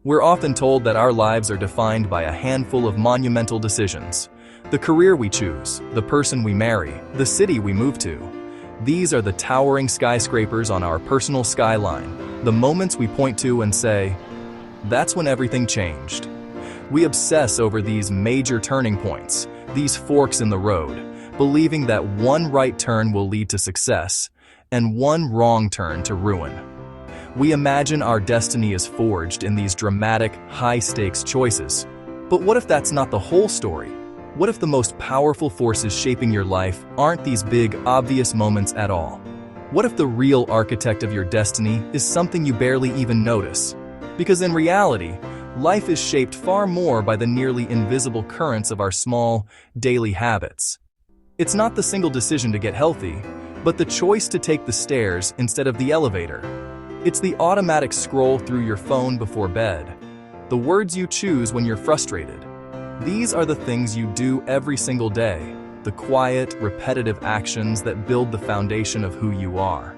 We're often told that our lives are defined by a handful of monumental decisions. The career we choose, the person we marry, the city we move to. These are the towering skyscrapers on our personal skyline, the moments we point to and say, "That's when everything changed." We obsess over these major turning points, these forks in the road, believing that one right turn will lead to success and one wrong turn to ruin. We imagine our destiny is forged in these dramatic, high-stakes choices. But what if that's not the whole story? What if the most powerful forces shaping your life aren't these big, obvious moments at all? What if the real architect of your destiny is something you barely even notice? Because in reality, life is shaped far more by the nearly invisible currents of our small, daily habits. It's not the single decision to get healthy, but the choice to take the stairs instead of the elevator. It's the automatic scroll through your phone before bed. The words you choose when you're frustrated. These are the things you do every single day, the quiet, repetitive actions that build the foundation of who you are.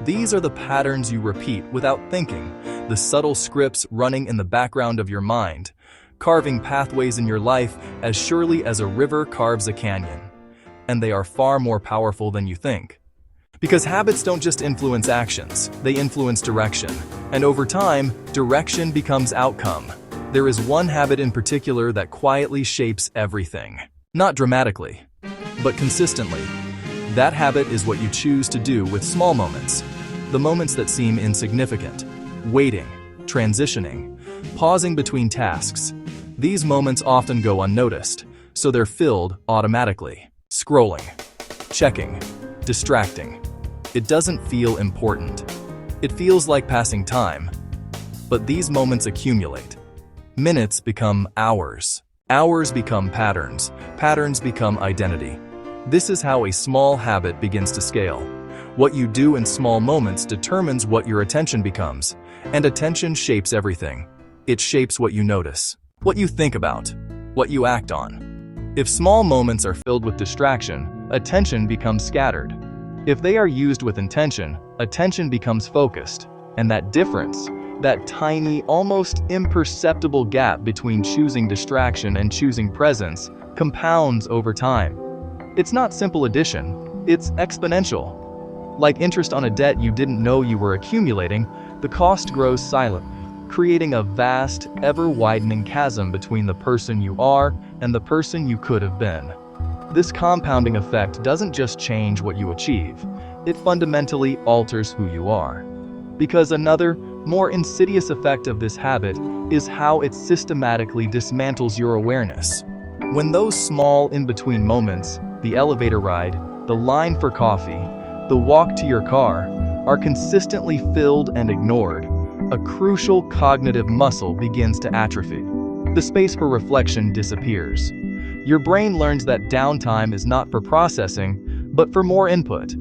These are the patterns you repeat without thinking, the subtle scripts running in the background of your mind, carving pathways in your life as surely as a river carves a canyon. And they are far more powerful than you think. Because habits don't just influence actions, they influence direction. And over time, direction becomes outcome. There is one habit in particular that quietly shapes everything. Not dramatically, but consistently. That habit is what you choose to do with small moments. The moments that seem insignificant. Waiting, transitioning, pausing between tasks. These moments often go unnoticed, so they're filled automatically. Scrolling, checking, distracting. It doesn't feel important. It feels like passing time. But these moments accumulate. Minutes become hours. Hours become patterns. Patterns become identity. This is how a small habit begins to scale. What you do in small moments determines what your attention becomes, and attention shapes everything. It shapes what you notice, what you think about, what you act on. If small moments are filled with distraction, attention becomes scattered. If they are used with intention, attention becomes focused, and that difference, that tiny, almost imperceptible gap between choosing distraction and choosing presence, compounds over time. It's not simple addition, it's exponential. Like interest on a debt you didn't know you were accumulating, the cost grows silent, creating a vast, ever-widening chasm between the person you are and the person you could have been. This compounding effect doesn't just change what you achieve, it fundamentally alters who you are. Because another, more insidious effect of this habit is how it systematically dismantles your awareness. When those small in-between moments, the elevator ride, the line for coffee, the walk to your car, are consistently filled and ignored, a crucial cognitive muscle begins to atrophy. The space for reflection disappears. Your brain learns that downtime is not for processing, but for more input.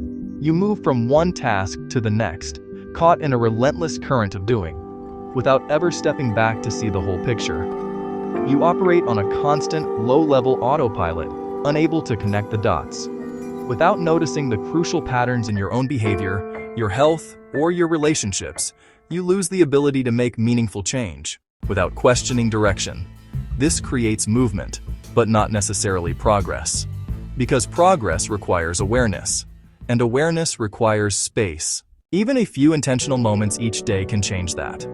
You move from one task to the next, caught in a relentless current of doing, without ever stepping back to see the whole picture. You operate on a constant, low-level autopilot, unable to connect the dots. Without noticing the crucial patterns in your own behavior, your health, or your relationships, you lose the ability to make meaningful change, without questioning direction. This creates movement, but not necessarily progress. Because progress requires awareness, and awareness requires space. Even a few intentional moments each day can change that.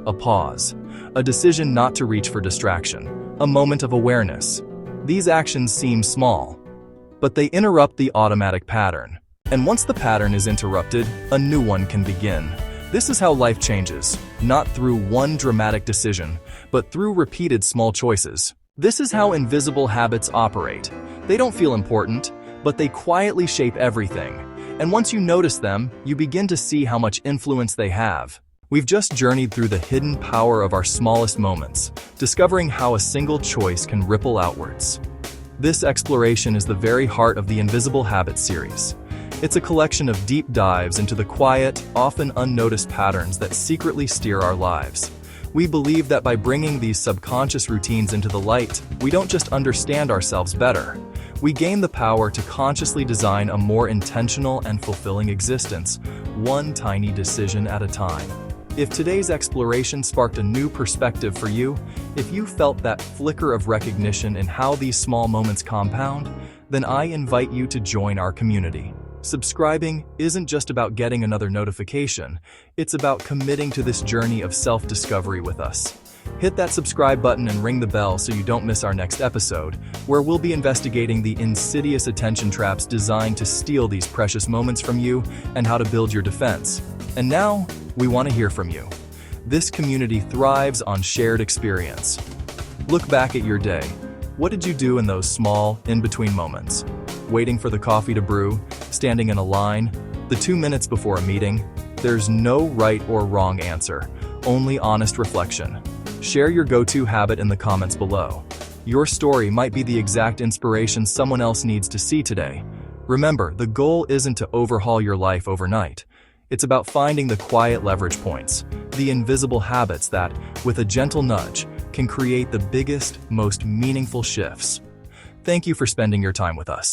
A pause, a decision not to reach for distraction, a moment of awareness. These actions seem small, but they interrupt the automatic pattern. And once the pattern is interrupted, a new one can begin. This is how life changes, not through one dramatic decision, but through repeated small choices. This is how invisible habits operate. They don't feel important, but they quietly shape everything. And once you notice them, you begin to see how much influence they have. We've just journeyed through the hidden power of our smallest moments, discovering how a single choice can ripple outwards. This exploration is the very heart of the Invisible Habits series. It's a collection of deep dives into the quiet, often unnoticed patterns that secretly steer our lives. We believe that by bringing these subconscious routines into the light, we don't just understand ourselves better. We gain the power to consciously design a more intentional and fulfilling existence, one tiny decision at a time. If today's exploration sparked a new perspective for you, if you felt that flicker of recognition in how these small moments compound, then I invite you to join our community. Subscribing isn't just about getting another notification, it's about committing to this journey of self-discovery with us. Hit that subscribe button and ring the bell so you don't miss our next episode, where we'll be investigating the insidious attention traps designed to steal these precious moments from you and how to build your defense. And now, we want to hear from you. This community thrives on shared experience. Look back at your day. What did you do in those small, in-between moments? Waiting for the coffee to brew, standing in a line, the 2 minutes before a meeting? There's no right or wrong answer, only honest reflection. Share your go-to habit in the comments below. Your story might be the exact inspiration someone else needs to see today. Remember, the goal isn't to overhaul your life overnight. It's about finding the quiet leverage points, the invisible habits that, with a gentle nudge, can create the biggest, most meaningful shifts. Thank you for spending your time with us.